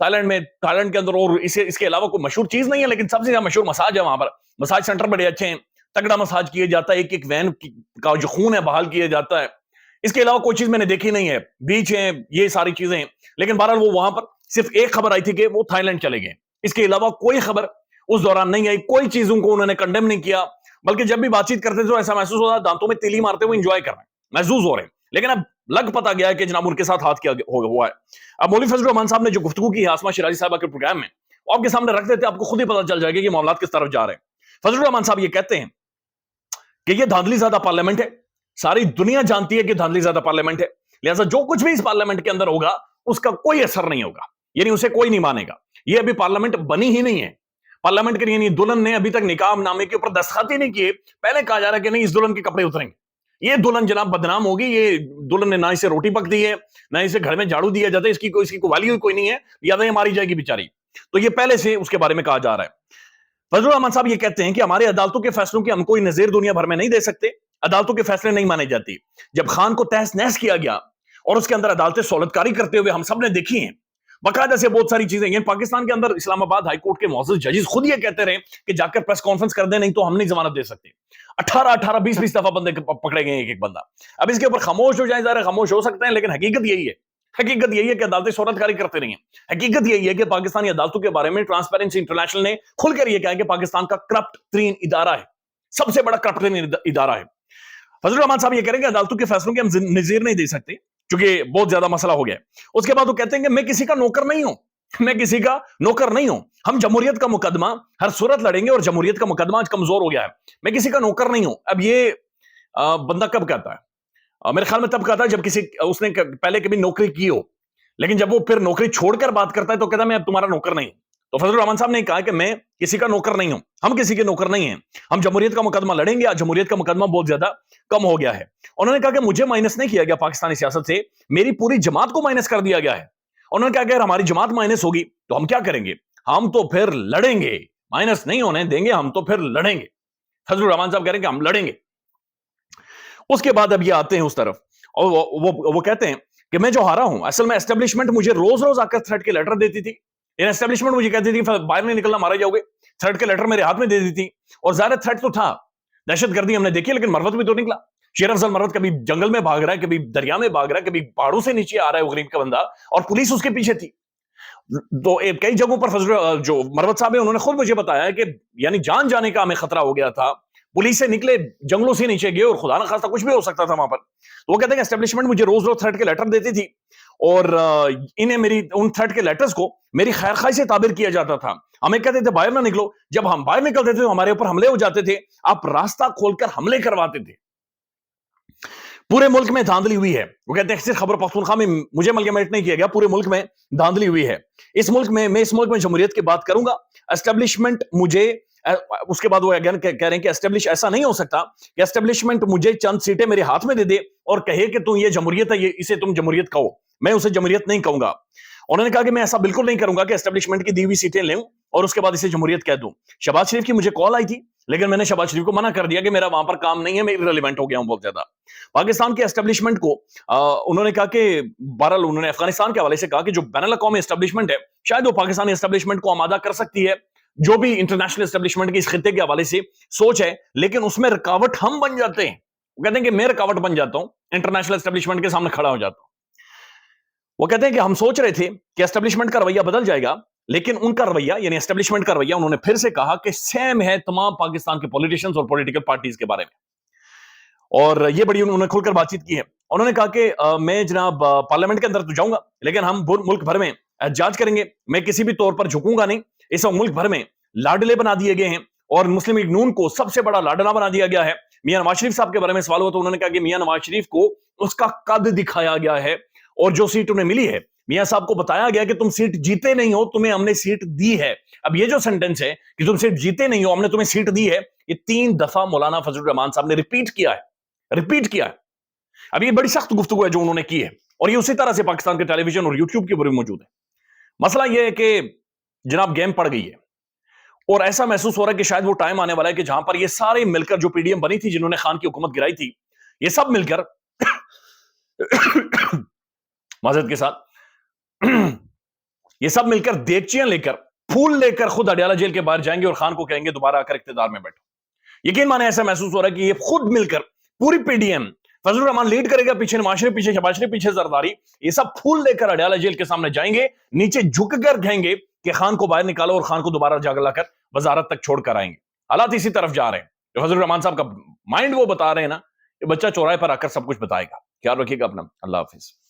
Thailand کے اندر اور اس کے علاوہ کوئی مشہور چیز نہیں ہے، لیکن سب سے زیادہ مشہور مساج ہے وہاں پر. مساج سینٹر بڑے اچھے ہیں، تگڑا مساج کیا جاتا ہے، ایک وین کا جو خون ہے بحال کیا جاتا ہے. اس کے علاوہ کوئی چیز میں نے دیکھی نہیں ہے. بیچ ہیں، یہ ساری چیزیں ہیں. لیکن بہرحال وہ وہاں پر صرف ایک خبر آئی تھی کہ وہ تھائیلینڈ چلے گئے. اس کے علاوہ کوئی خبر اس دوران نہیں آئی. کوئی چیزوں کو انہوں نے کنڈیم نہیں کیا، بلکہ جب بھی بات چیت کرتے تھے تو ایسا محسوس ہوتا دانتوں میں تیلی مارتے ہوئے انجوائے کر رہے ہیں، محسوس ہو رہے ہیں. لیکن اب لگ پتا گیا ہے کہ جناب ان کے ساتھ ہاتھ کیا ہوا ہے. اب مولوی فضل الرحمان صاحب نے جو گفتگو کی ہے آسما شیرازی صاحبہ کے پروگرام میں، وہ آپ کے سامنے رکھ دیتے، آپ کو خود ہی پتا چل جائے گا کہ یہ معاملات کس طرف جا رہے ہیں. فضل الرحمان صاحب یہ کہتے ہیں کہ یہ دھاندلی زیادہ پارلیمنٹ ہے، ساری دنیا جانتی ہے کہ دھاندلی زیادہ پارلیمنٹ ہے، لہذا جو کچھ بھی اس پارلیمنٹ کے اندر ہوگا اس کا کوئی اثر نہیں ہوگا، یعنی اسے کوئی نہیں مانے گا. یہ ابھی پارلیمنٹ بنی ہی نہیں ہے. پارلیمنٹ کے یعنی دلہن نے ابھی تک نکاح نامے کے اوپر دستخط ہی نہیں کیے. پہلے کہا جا رہا ہے کہ نہیں اس دلہن کے کپڑے اتریں گے، یہ دلہن جناب بدنام ہوگی. یہ دلہن نے نہ اسے روٹی پک دی ہے، نہ اسے گھر میں جھاڑو دیا جاتا ہے، اس کی کوئی ویلیو کوئی نہیں ہے، یا نہیں ماری جائے گی بیچاری. تو یہ پہلے سے اس کے بارے میں کہا جا رہا ہے. فضل الرحمان صاحب یہ کہتے ہیں کہ ہمارے عدالتوں کے فیصلوں کی ہم کوئی نظیر دنیا بھر میں نہیں دے سکتے، عدالتوں کے فیصلے نہیں مانے جاتی. جب خان کو تہس نہس کیا گیا اور اس کے اندر عدالتیں سہولت کاری کرتے ہوئے ہم سب نے دیکھی ہیں، باقاعدہ سے بہت ساری چیزیں. یعنی پاکستان کے اندر اسلام آباد ہائی کورٹ کے معزز ججز خود یہ کہتے رہے کہ جا کر پریس کانفرنس کر دیں، نہیں تو ہم نہیں ضمانت دے سکتے. 18 دفعہ بندے پکڑے گئے ایک بندہ. اب اس کے اوپر خاموش ہو جائیں، ظاہر خاموش ہو سکتے ہیں، لیکن حقیقت یہی ہے، حقیقت یہی ہے کہ عدالتیں سہولت کاری کرتے رہی ہیں. حقیقت یہی ہے کہ پاکستانی عدالتوں کے بارے میں ٹرانسپیرنسی انٹرنیشنل نے کھل کر یہ کہا ہے کہ پاکستان کا کرپٹ ترین ادارہ ہے، سب سے بڑا کرپٹ ترین ادارہ ہے. فضل الرحمان صاحب یہ کہہ رہے ہیں کہ عدالتوں کے فیصلوں کے ہم نظیر نہیں دے سکتے کیونکہ بہت زیادہ مسئلہ ہو گیا. اس کے بعد وہ کہتے ہیں کہ میں کسی کا نوکر نہیں ہوں، میں کسی کا نوکر نہیں ہوں، ہم جمہوریت کا مقدمہ ہر صورت لڑیں گے اور جمہوریت کا مقدمہ آج کمزور ہو گیا ہے، میں کسی کا نوکر نہیں ہوں. اب یہ بندہ کب کہتا ہے؟ میرے خیال میں تب کہتا ہے جب اس نے پہلے کبھی نوکری کی ہو، لیکن جب وہ پھر نوکری چھوڑ کر بات کرتا ہے تو کہتا ہے میں اب تمہارا نوکر نہیں ہوں. تو فضل الرحمان صاحب نے کہا کہ میں کسی کا نوکر نہیں ہوں، ہم کسی کے نوکر نہیں ہیں، ہم جمہوریت کا مقدمہ لڑیں گے. جمہوریت کا مقدمہ بہت زیادہ کم ہو گیا ہے. انہوں نے کہا کہ مجھے مائنس نہیں کیا گیا پاکستانی سیاست سے، میری پوری جماعت کو مائنس کر دیا گیا ہے. انہوں نے کہا کہ اگر ہماری جماعت مائنس ہوگی تو ہم کیا کریں گے؟ ہم تو پھر لڑیں گے، مائنس نہیں ہونے دیں گے، ہم تو پھر لڑیں گے. فضل الرحمان صاحب کہہ رہے ہیں کہ ہم لڑیں گے. اس کے بعد اب یہ آتے ہیں اس طرف اور وہ کہتے ہیں کہ میں جو ہارا ہوں، اصل میں اسٹیبلشمنٹ مجھے روز روز آ کر تھریٹ کے لیٹر دیتی تھی. اسٹیبلشمنٹ مجھے کہتی تھی باہر نہیں نکلنا مارا جاؤ گے، تھریٹ کے لیٹر میرے ہاتھ میں دے دی تھی. اور ظاہر تھریٹ تو تھا، دہشت گردی ہم نے دیکھی، لیکن مروت بھی تو نکلا. شیر افضل مروت کبھی جنگل میں بھاگ رہا ہے، کبھی دریا میں بھاگ رہا ہے، کبھی پہاڑوں سے نیچے آ رہا ہے وہ غریب کا بندہ، اور پولیس اس کے پیچھے تھی. تو کئی جگہوں پر جو مروت صاحب ہیں انہوں نے خود مجھے بتایا کہ یعنی جان جانے کا ہمیں خطرہ ہو گیا تھا، پولیس سے نکلے، جنگلوں سے نیچے گئے اور خدا نہ خواستہ کچھ بھی ہو سکتا تھا وہاں پر. تو وہ کہتے ہیں کہ اسٹیبلشمنٹ مجھے روز روز تھریٹ کے لیٹر دیتی تھی اور انہیں میری ان تھریٹ کے لیٹرز کو میری خیر خواہی سے تعبیر کیا جاتا تھا. ہمیں کہتے تھے باہر نہ نکلو، جب ہم باہر نکلتے تھے تو ہمارے اوپر حملے ہو جاتے تھے، آپ راستہ کھول کر حملے کرواتے تھے. پورے ملک میں دھاندلی ہوئی ہے. وہ کہتے ہیں صرف خیبر پختونخوا میں مجھے ملگیمیٹ نہیں کیا گیا، پورے ملک میں دھاندلی ہوئی ہے. اس ملک میں جمہوریت کی بات کروں گا. اسٹیبلشمنٹ مجھے، اس کے بعد وہ اگین کہہ رہے ہیں کہ اسٹیبلش ایسا نہیں ہو سکتا کہ اسٹیبلشمنٹ مجھے چند سیٹیں میرے ہاتھ میں دے دے اور کہے کہ تم یہ جمہوریت ہے، اسے تم جمہوریت کہو. میں اسے جمہوریت نہیں کہوں گا. انہوں نے کہا کہ میں ایسا بالکل نہیں کروں گا کہ اسٹیبلشمنٹ کی دی ہوئی سیٹیں لوں اور اس کے بعد اسے جمہوریت کہہ دوں. شہباز شریف کی مجھے کال آئی تھی، لیکن میں نے شہباز شریف کو منع کر دیا کہ میرا وہاں پر کام نہیں ہے، میں ریلیونٹ ہو گیا ہوں بہت زیادہ. پاکستان کے اسٹیبلشمنٹ کو انہوں نے کہا کہ بہرحال انہوں نے افغانستان کے حوالے سے کہا کہ جو بین الاقوامی اسٹیبلشمنٹ ہے شاید وہ پاکستانی اسٹیبلشمنٹ کو آمادہ کر سکتی ہے، جو بھی انٹرنیشنل اسٹیبلشمنٹ کی اس خطے کے حوالے سے سوچ ہے، لیکن اس میں رکاوٹ ہم بن جاتے ہیں. وہ کہتے ہیں کہ میں رکاوٹ بن جاتا ہوں، انٹرنیشنل اسٹیبلشمنٹ کے سامنے کھڑا ہو جاتا ہوں. وہ کہتے ہیں کہ ہم سوچ رہے تھے کہ اسٹیبلشمنٹ کا رویہ بدل جائے گا، لیکن ان کا رویہ یعنی اسٹیبلشمنٹ کا رویہ انہوں نے پھر سے کہا کہ سیم ہے تمام پاکستان کے پولیٹیشنز اور پولیٹیکل پارٹیز کے بارے میں. اور یہ بڑی انہوں نے کھل کر بات چیت کی ہے. انہوں نے کہا کہ میں جناب پارلیمنٹ کے اندر تو جاؤں گا، لیکن ہم ملک بھر میں احتجاج کریں گے، میں کسی بھی طور پر جھکوں گا نہیں. اس وقت ملک بھر میں لاڈلے بنا دیے گئے ہیں اور مسلم لیگ نون کو سب سے بڑا لاڈلا بنا دیا گیا ہے. میاں نواز شریف صاحب کے بارے میں سوال ہوا تو انہوں نے کہا کہ میاں نواز شریف کو اس کا قد دکھایا گیا ہے اور جو سیٹ انہیں ملی ہے میاں صاحب کو بتایا گیا کہ تم سیٹ جیتے نہیں ہو، تمہیں ہم نے سیٹ دی ہے. اب یہ جو سینٹنس ہے کہ تم سیٹ جیتے نہیں ہو، ہم نے تمہیں سیٹ دی ہے، یہ 3 دفعہ مولانا فضل الرحمان صاحب نے ریپیٹ کیا ہے. اب یہ بڑی سخت گفتگو ہے جو انہوں نے کی ہے اور یہ اسی طرح سے پاکستان کے ٹیلی ویژن اور یوٹیوب کے اوپر بھی موجود ہے. مسئلہ یہ ہے کہ جناب گیم پڑ گئی ہے اور ایسا محسوس ہو رہا ہے کہ شاید وہ ٹائم آنے والا ہے کہ جہاں پر یہ سارے مل کر جو پی ڈی ایم بنی تھی، جنہوں نے خان کی حکومت گرائی تھی، یہ سب مل کر معذرت کے ساتھ یہ سب مل کر دیگچیاں لے کر پھول لے کر خود اڈیالہ جیل کے باہر جائیں گے اور خان کو کہیں گے دوبارہ آ کر اقتدار میں بیٹھو۔ یقین مانے ایسا محسوس ہو رہا ہے کہ یہ خود مل کر پوری پی ڈی ایم، فضل الرحمان لیڈ کرے گا، پیچھے معاشرے، پیچھے شباشرے، پیچھے زرداری، یہ سب پھول لے کر اڈیالہ جیل کے سامنے جائیں گے، نیچے جھک کر کہیں گے کہ خان کو باہر نکالو اور خان کو دوبارہ جاگ لا کر وزارت تک چھوڑ کر آئیں گے۔ حالات اسی طرف جا رہے ہیں۔ جو فضل الرحمان صاحب کا مائنڈ وہ بتا رہے ہیں نا، یہ بچہ چوراہے پر آ کر سب کچھ بتائے گا۔ خیال رکھیے گا اپنا، اللہ حافظ۔